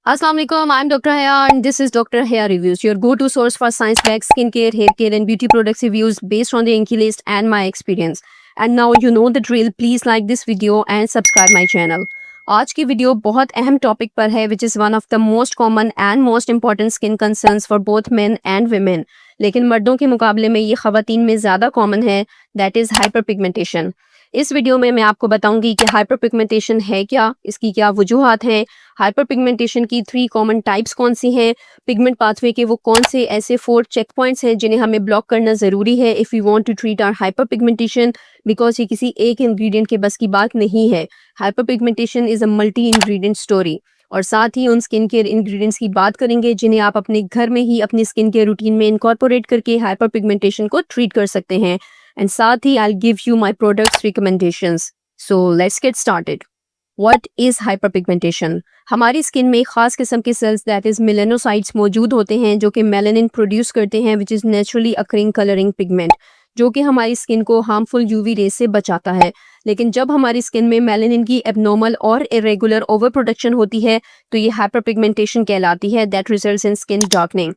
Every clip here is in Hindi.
Assalamu alaikum. I'm Dr. Haya and this is Dr. Haya Reviews, your go-to source for science-backed skincare, hair care and beauty products reviews based on the Inky list and my experience. And now you know the drill. Please like this video and subscribe my channel. आज की वीडियो बहुत अहम टॉपिक पर है which is one of the most common and most important skin concerns for both men and women, लेकिन मर्दों के मुकाबले में ये ख़वातीन में ज़्यादा कॉमन है, दैट इज़ हाइपर पिगमेंटेशन। इस वीडियो में मैं आपको बताऊंगी कि हाइपर पिगमेंटेशन है क्या, इसकी क्या वजूहात हैं, हाइपर पिगमेंटेशन की 3 कॉमन टाइप्स कौन सी हैं, पिगमेंट पाथवे के वो कौन से ऐसे 4 चेक पॉइंट्स हैं जिन्हें हमें ब्लॉक करना ज़रूरी है if you want to treat our hyper pigmentation, because ये किसी एक इंग्रेडिएंट के बस की बात नहीं है। Hyper pigmentation is a multi ingredient story. और साथ ही उन स्किन केयर इंग्रेडिएंट्स की बात करेंगे जिन्हें आप अपने घर में ही अपनी स्किन केयर रूटीन में इनकॉर्पोरेट करके हाइपर पिगमेंटेशन को ट्रीट कर सकते हैं। एंड साथ ही I give you my products recommendations. So let's get started. What is hyperpigmentation? हमारी स्किन में एक खास किस्म के सेल्स दैट इज़ मेलेनोसाइट्स मौजूद होते हैं जो कि मेलानिन प्रोड्यूस करते हैं which is naturally occurring colouring pigment, जो कि हमारी स्किन को हार्मफुल यूवी रेज से बचाता है। लेकिन जब हमारी स्किन में मेलानिन की एबनॉर्मल और इरेगुलर ओवर प्रोडक्शन होती है तो ये हाइपरपिगमेंटेशन कहलाती है, that results in skin darkening.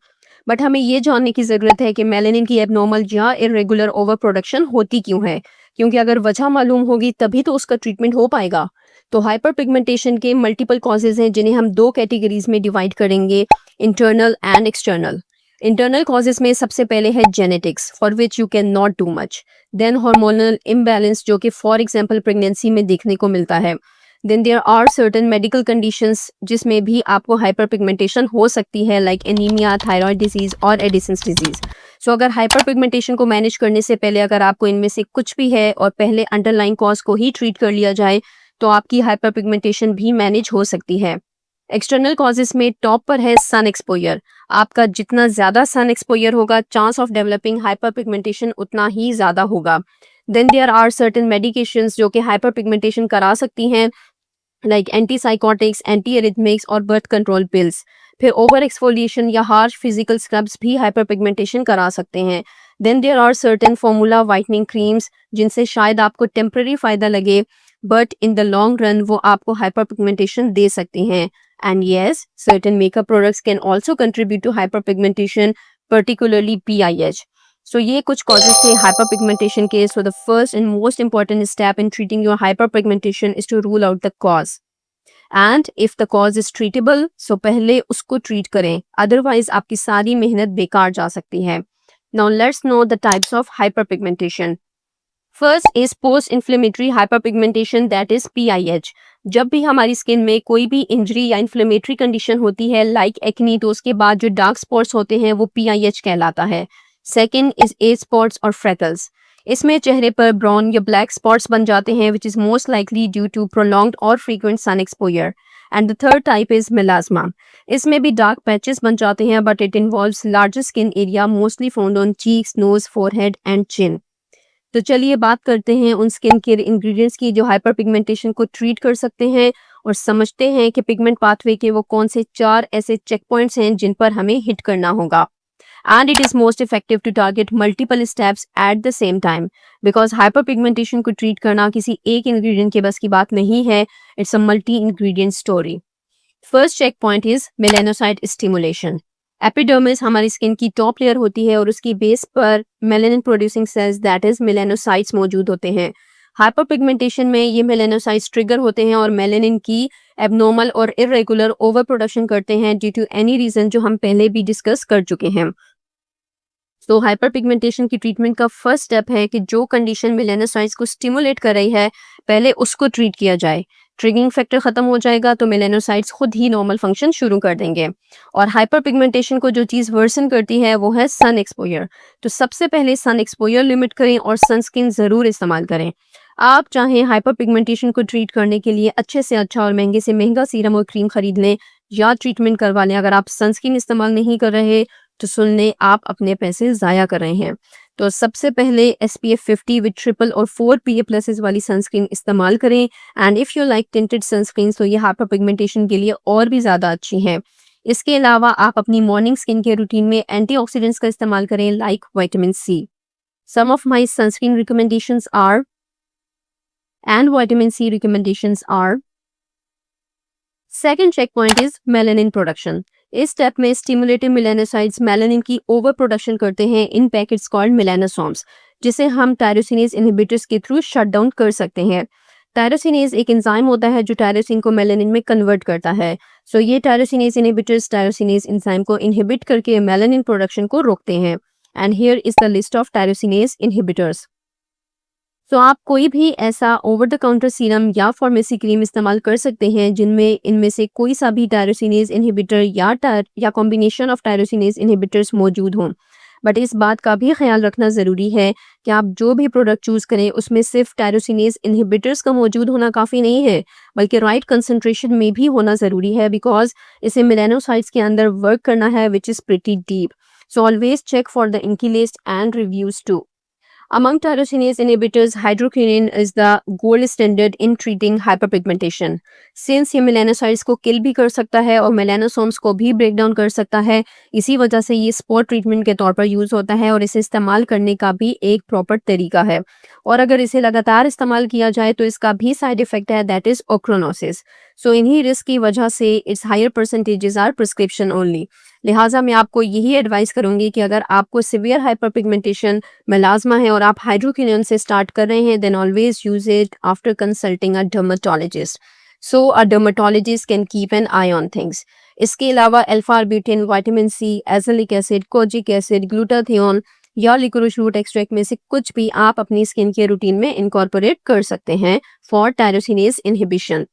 But हमें ये जानने की ज़रूरत है कि मेलानिन की एबनॉर्मल या इरेगुलर ओवर प्रोडक्शन होती क्यों है, क्योंकि अगर वजह मालूम होगी तभी तो उसका ट्रीटमेंट हो पाएगा। तो हाइपर पिगमेंटेशन के मल्टीपल कॉजेज़ हैं जिन्हें हम 2 कैटेगरीज में डिवाइड करेंगे, internal and external. Internal causes में सबसे पहले है genetics for which you can not do much, then hormonal imbalance जो कि फॉर एग्जांपल प्रेगनेंसी में देखने को मिलता है, then there are certain medical conditions जिसमें भी आपको हाइपर पिगमेंटेशन हो सकती है, लाइक एनीमिया, थायराइड डिजीज़ और एडिसन्स डिजीज़। सो अगर हाइपर पिगमेंटेशन को मैनेज करने से पहले अगर आपको इनमें से कुछ भी है और पहले अंडरलाइन कॉज को ही ट्रीट कर लिया जाए तो आपकी हाइपर पिगमेंटेशन भी मैनेज हो सकती है। एक्सटर्नल कॉजेज में टॉप पर है सन एक्सपोजर। आपका जितना ज़्यादा सन एक्सपोजर होगा, chance of developing hyper pigmentation उतना ही ज़्यादा होगा। Then there are certain medications जो कि हाइपर पिगमेंटेशन करा सकती हैं, लाइक एंटीसाइकोटिक्स, एंटी एरिथमिक्स और बर्थ कंट्रोल पिल्स। फिर ओवर एक्सफोलिएशन या हार्श फिजिकल स्क्रब्स भी हाइपर पिगमेंटेशन करा सकते हैं। Then there are certain formula whitening creams जिनसे शायद आपको टेम्पररी फ़ायदा लगे but in the long run वो आपको हाइपर पिगमेंटेशन दे सकती हैं। And yes, certain makeup products can also contribute to hyper pigmentation, particularly PIH। So ये कुछ कॉजेज थे हाइपर पिगमेंटेशन के। So the first and most important step in treating your hyper pigmentation is to rule out the cause, and if the cause is treatable so पहले उसको ट्रीट करें, अदरवाइज आपकी सारी मेहनत बेकार जा सकती है। Now let's know the types of hyper pigmentation. First is post inflammatory hyperpigmentation, that is PIH। जब भी हमारी स्किन में कोई भी इंजरी या इन्फ्लेमेटरी कंडीशन होती है लाइक एक्नी, तो उसके बाद जो डार्क स्पॉट्स होते हैं वो PIH कहलाता है। सेकेंड इज एज स्पॉट्स और फ्रेकल्स। इसमें चेहरे पर ब्राउन या ब्लैक स्पॉट्स बन जाते हैं which is most likely due to prolonged और frequent sun exposure. And the third type is melasma. इसमें भी डार्क पैचेस बन जाते हैं but it involves larger skin area mostly found on cheeks, nose, forehead and chin. तो चलिए बात करते हैं उन स्किन केयर इंग्रेडिएंट्स की जो हाइपर पिगमेंटेशन को ट्रीट कर सकते हैं और समझते हैं कि पिगमेंट पाथवे के वो कौन से 4 ऐसे चेक पॉइंट्स हैं जिन पर हमें हिट करना होगा। And it is most effective to target multiple steps at the same time, because hyper pigmentation को ट्रीट करना किसी एक इंग्रेडिएंट के बस की बात नहीं है, it's a multi ingredient story. First check point is melanocyte stimulation. Epidermis हमारी स्किन की टॉप लेयर होती है और उसकी बेस पर melanin producing cells that is melanocytes मौजूद होते हैं। हाइपर पिगमेंटेशन में ये मेलानोसाइट्स ट्रिगर होते हैं और मेलानिन की एबनॉर्मल और इरेगुलर ओवर प्रोडक्शन करते हैं ड्यू टू एनी रीजन जो हम पहले भी डिस्कस कर चुके हैं। तो हाइपर पिगमेंटेशन की ट्रीटमेंट का फर्स्ट स्टेप है कि जो कंडीशन मेलानोसाइट्स को स्टिमुलेट कर रही है पहले उसको ट्रीट किया जाए। ट्रिगरिंग फैक्टर खत्म हो जाएगा तो मेलानोसाइट्स खुद ही नॉर्मल फंक्शन शुरू कर देंगे। और हाइपर पिगमेंटेशन को जो चीज़ वर्सन करती है वो है सन एक्सपोजर। तो सबसे पहले सन एक्सपोजर लिमिट करें और सनस्क्रीन ज़रूर इस्तेमाल करें। आप चाहें हाइपर पिगमेंटेशन को ट्रीट करने के लिए अच्छे से अच्छा और महंगे से महंगा सीरम और क्रीम खरीद लें या ट्रीटमेंट करवा लें, अगर आप सनस्क्रीन इस्तेमाल नहीं कर रहे तो सुन लें आप अपने पैसे ज़ाया कर रहे हैं। तो सबसे पहले SPF 50 विद ट्रिपल और 4 PA+ वाली सनस्क्रीन इस्तेमाल करें। And if you like tinted sunscreen तो ये हाइपर पिगमेंटेशन के लिए और भी ज़्यादा अच्छी हैं। इसके अलावा आप अपनी मॉर्निंग स्किन केयर रूटीन में एंटीऑक्सीडेंट्स का इस्तेमाल करें like vitamin C। Some of my sunscreen recommendations are and vitamin C recommendations are second check point is melanin production. इस स्टेप में स्टिमुलेटेड मेलानोसाइट्स मेलानिन की ओवर प्रोडक्शन करते हैं इन पैकेट्स कॉल्ड मेलानोसोम्स, जिसे हम टायरोसिनेज इनहिबिटर्स के थ्रू शट डाउन कर सकते हैं। टायरोसिनेज एक एंजाइम होता है जो टायरोसिन को मेलानिन में कन्वर्ट करता है। सो ये टायरोसिनेज इनहिबिटर्स टायरोसिनेज एंजाइम को इनहिबिट करके मेलानिन प्रोडक्शन को रोकते हैं। And here is the list of tyrosinase inhibitors. So आप कोई भी ऐसा ओवर द काउंटर सीरम या फार्मेसी क्रीम इस्तेमाल कर सकते हैं जिनमें इनमें से कोई सा भी टायरोसिनेज इनहिबिटर या कॉम्बिनेशन ऑफ टायरोसिनेज इनहिबिटर्स मौजूद हों। बट इस बात का भी ख्याल रखना ज़रूरी है कि आप जो भी प्रोडक्ट चूज़ करें उसमें सिर्फ टायरोसिनेज इनहिबिटर्स का मौजूद होना काफ़ी नहीं है, बल्कि राइट कंसंट्रेशन में भी होना ज़रूरी है, बिकॉज इसे मेलानोसाइट्स के अंदर वर्क करना है which is pretty deep. So always check for the inkey list and reviews too. Among tyrosinase inhibitors, hydroquinone is the gold standard in treating hyperpigmentation. Since ये melanocytes को किल भी कर सकता है और melanosomes को भी ब्रेक डाउन कर सकता है, इसी वजह से ये स्पॉट ट्रीटमेंट के तौर पर यूज़ होता है और इसे इस्तेमाल करने का भी एक प्रॉपर तरीका है। और अगर इसे लगातार इस्तेमाल किया जाए तो इसका भी साइड इफेक्ट है, दैट इज़ ओक्रोनोसिस। सो इन्हीं रिस्क की वजह से it's higher percentages are prescription only. लिहाजा मैं आपको यही एडवाइस करूंगी कि अगर आपको सिवियर हाइपरपिगमेंटेशन मेलाज्मा है और आप हाइड्रोक्विनोन से स्टार्ट कर रहे हैं, then always use it after consulting a dermatologist. So a dermatologist can keep an eye on things. इसके अलावा alpha arbutin, vitamin C, azelaic acid, kojic acid, glutathione या लिकोरिस रूट एक्सट्रैक्ट में से कुछ भी आप अपनी स्किन केयर रूटीन में इनकॉर्पोरेट कर सकते हैं for tyrosinase inhibition.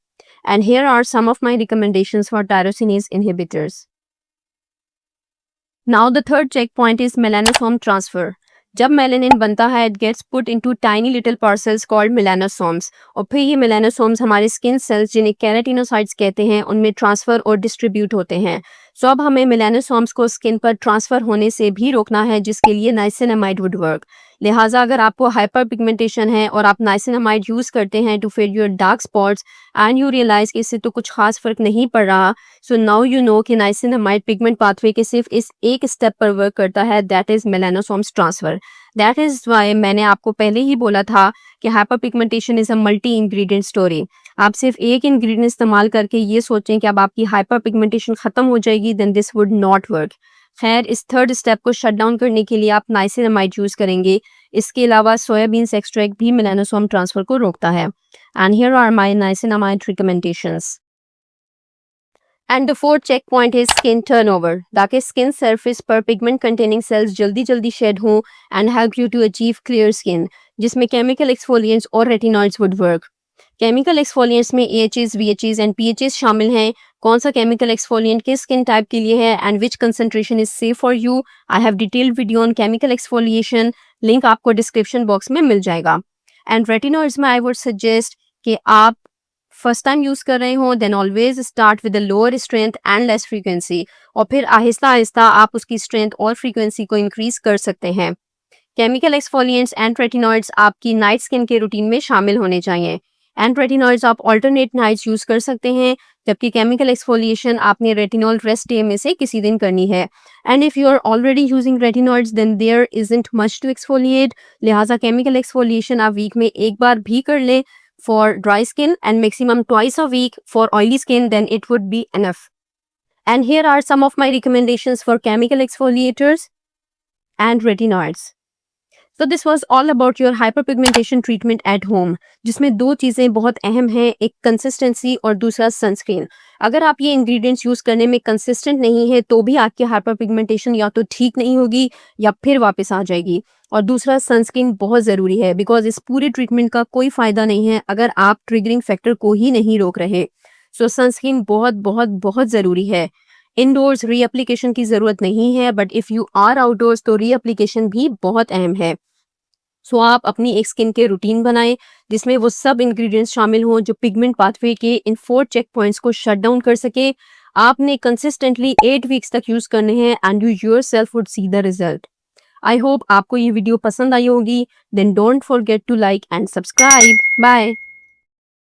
And here are some of my recommendations for tyrosinase inhibitors. Now the third check point is मेलानोसोम transfer. जब मेलानिन बनता है, it gets put into tiny little parcels called melanosomes, और फिर ये मेलानोसोम्स हमारे स्किन सेल्स जिन्हें केराटिनोसाइट्स कहते हैं उनमें ट्रांसफर और डिस्ट्रीब्यूट होते हैं। सो अब हमें मेलानोसोम्स को स्किन पर ट्रांसफर होने से भी रोकना है, जिसके लिए नाइसिनामाइड वुड वर्क। लिहाजा अगर आपको हाइपर पिगमेंटेशन है और आप नाइसिनामाइड यूज करते हैं to fill your dark spots and you realise कि इससे तो कुछ खास फर्क नहीं पड़ रहा, सो नाउ यू नो कि नाइसिनामाइड पिगमेंट पाथवे के सिर्फ इस एक स्टेप पर वर्क करता है, that is melanosomes transfer. That is why मैंने आपको पहले ही बोला था कि hyper pigmentation is a multi ingredient story. आप सिर्फ एक इंग्रेडिएंट इस्तेमाल करके ये सोचें कि अब आपकी हाइपर पिगमेंटेशन खत्म हो जाएगी, then this would not work. खैर, इस थर्ड स्टेप को शट डाउन करने के लिए आप नाइसिनामाइड यूज करेंगे। इसके अलावा सोयाबीन एक्सट्रैक्ट भी मेलानोसोम ट्रांसफर को रोकता है। And here are my niacinamide recommendations. And the fourth check point is skin turnover, ताकि स्किन सरफेस पर पिगमेंट कंटेनिंग सेल्स जल्दी जल्दी शेड हों and help you to achieve clear skin, जिसमें केमिकल एक्सफोलिएंट्स और retinoids would work. Chemical exfoliants में AHAs, VHAs एंड PHAs शामिल हैं। कौन सा केमिकल एक्सफोलिएंट किस स्किन टाइप के लिए है and which concentration is safe for you, I have detailed video on chemical exfoliation, link आपको डिस्क्रिप्शन बॉक्स में मिल जाएगा। एंड रेटिनॉइड्स में आई वुड सजेस्ट कि आप फर्स्ट टाइम यूज कर रहे हो, then always start with lower strength and less frequency, और फिर आहिस्ता आहिस्ता आप उसकी स्ट्रेंथ और फ्रीक्वेंसी को इंक्रीज कर सकते हैं। केमिकल एक्सफोलिएंट्स एंड रेटिनॉइड्स आपकी नाइट स्किन के रूटीन में शामिल होने चाहिए। एंड रेटिनॉइड्स आप ऑल्टरनेट नाइट्स यूज कर सकते हैं, जबकि केमिकल एक्सफोलिएशन आपने रेटिनॉल रेस्ट डे में से किसी दिन करनी है। And if you are already using retinoids then there isn't much to exfoliate, लिहाजा केमिकल एक्सफोलिएशन आप वीक में एक बार भी कर लें for dry skin and maximum twice a week for oily skin, then it would be enough. And here are some of my recommendations for chemical exfoliators and retinoids. So this was all about your hyperpigmentation treatment at home, जिसमें दो चीज़ें बहुत अहम हैं, एक कंसिस्टेंसी और दूसरा सनस्क्रीन। अगर आप ये इंग्रेडिएंट्स यूज़ करने में कंसिस्टेंट नहीं है तो भी आपकी हाइपरपिगमेंटेशन या तो ठीक नहीं होगी या फिर वापस आ जाएगी। और दूसरा, सनस्क्रीन बहुत ज़रूरी है, बिकॉज इस पूरे ट्रीटमेंट का कोई फ़ायदा नहीं है अगर आप ट्रिगरिंग फैक्टर को ही नहीं रोक रहे। सो सनस्क्रीन बहुत बहुत बहुत ज़रूरी है। इनडोर्स रीएप्लीकेशन की ज़रूरत नहीं है, but if you are outdoors तो रीएप्लीकेशन भी बहुत अहम है। सो आप अपनी एक स्किन के रूटीन बनाएं जिसमें वो सब इंग्रेडिएंट्स शामिल हों जो पिगमेंट पाथवे के इन 4 चेक पॉइंट्स को शट डाउन कर सके। आपने कंसिस्टेंटली 8 वीक्स तक यूज़ करने हैं and you yourself would see the result. I hope आपको ये वीडियो पसंद आई होगी। Then don't forget to like and subscribe. Bye.